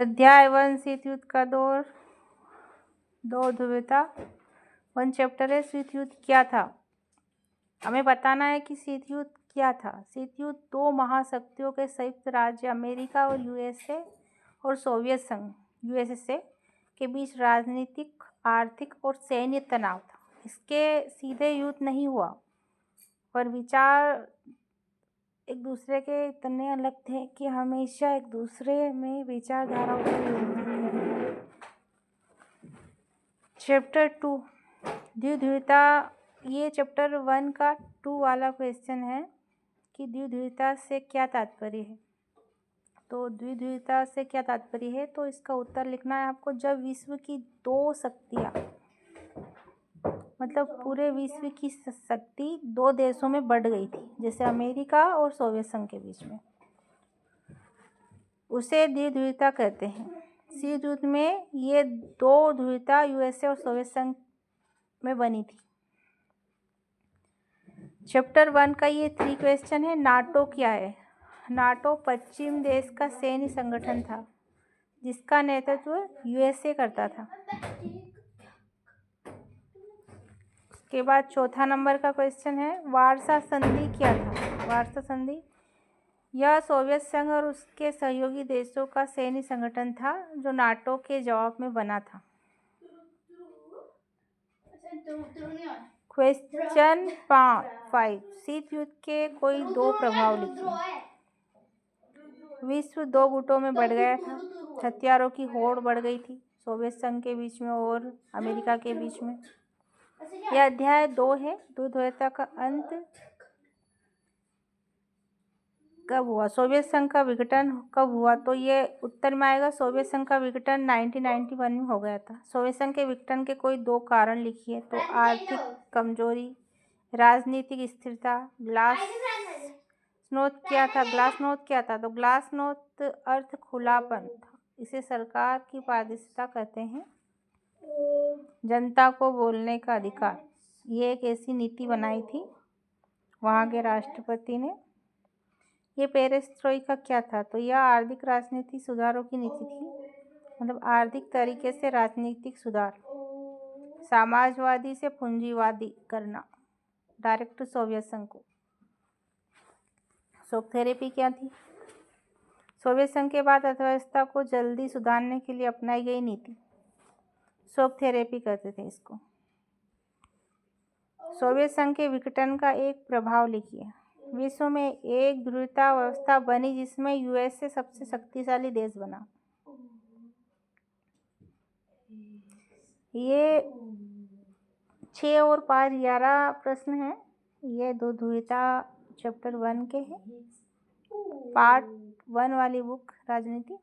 अध्याय 1 शीत युद्ध का दौर। दो ध्रुवता 1 चैप्टर है शीत युद्ध क्या था। हमें बताना है कि शीत युद्ध क्या था। शीत युद्ध दो महाशक्तियों के संयुक्त राज्य अमेरिका और यूएसए और सोवियत संघ यूएसएसए के बीच राजनीतिक, आर्थिक और सैन्य तनाव था। इसके सीधे युद्ध नहीं हुआ, पर विचार एक दूसरे के इतने अलग थे कि हमेशा एक दूसरे में विचारधाराओं का युद्ध थे। चैप्टर 2 द्विध्रुवता। ये चैप्टर 1 का 2 वाला क्वेश्चन है कि द्विध्रुवता से क्या तात्पर्य है। तो द्विध्रुवता से क्या तात्पर्य है, तो इसका उत्तर लिखना है आपको। जब विश्व की दो शक्तियाँ, मतलब पूरे विश्व की शक्ति दो देशों में बढ़ गई थी, जैसे अमेरिका और सोवियत संघ के बीच में, उसे द्विध्रुवता कहते हैं। शीत युद्ध में ये दो ध्रुवता यूएसए और सोवियत संघ में बनी थी। चैप्टर 1 का ये 3 क्वेश्चन है। नाटो क्या है। नाटो पश्चिम देश का सैन्य संगठन था जिसका नेतृत्व यूएसए करता था। उसके बाद चौथा नंबर का क्वेश्चन है वार्सा संधि क्या था। वार्सा संधि यह सोवियत संघ और उसके सहयोगी देशों का सैन्य संगठन था जो नाटो के जवाब में बना था। क्वेश्चन 5 शीत युद्ध के कोई दो प्रभाव लिखिए। विश्व दो गुटों में बढ़ गया था। हथियारों की होड़ बढ़ गई थी सोवियत संघ के बीच में और अमेरिका के बीच में। यह अध्याय 2 है। द्विध्रुवता का अंत कब हुआ। सोवियत संघ का विघटन कब हुआ, तो ये उत्तर में आएगा। सोवियत संघ का विघटन 1991 में हो गया था। सोवियत संघ के विघटन के कोई दो कारण लिखिए। तो आर्थिक कमजोरी, राजनीतिक स्थिरता। ग्लासनोस्त क्या था। ग्लासनोस्त क्या था, तो ग्लासनोस्त अर्थ खुलापन था। इसे सरकार की पारदर्शिता कहते हैं। जनता को बोलने का अधिकार, ये एक ऐसी नीति बनाई थी वहाँ के राष्ट्रपति ने। ये पेरेस्ट्रोइका क्या था, तो यह आर्थिक राजनीतिक सुधारों की नीति थी, मतलब आर्थिक तरीके से राजनीतिक सुधार। समाजवादी से पूंजीवादी करना, डायरेक्ट सोवियत संघ को। शॉक थेरेपी क्या थी। सोवियत संघ के बाद अर्थव्यवस्था को जल्दी सुधारने के लिए अपनाई गई नीति, शॉक थेरेपी कहते थे इसको। सोवियत संघ के विघटन का एक प्रभाव लिखिए। विश्व में एक ध्रुवता व्यवस्था बनी जिसमें यूएसए सबसे शक्तिशाली देश बना। ये 6 और 5 11 प्रश्न हैं। ये दो ध्रुवता चैप्टर 1 के हैं, पार्ट 1 वाली बुक राजनीति।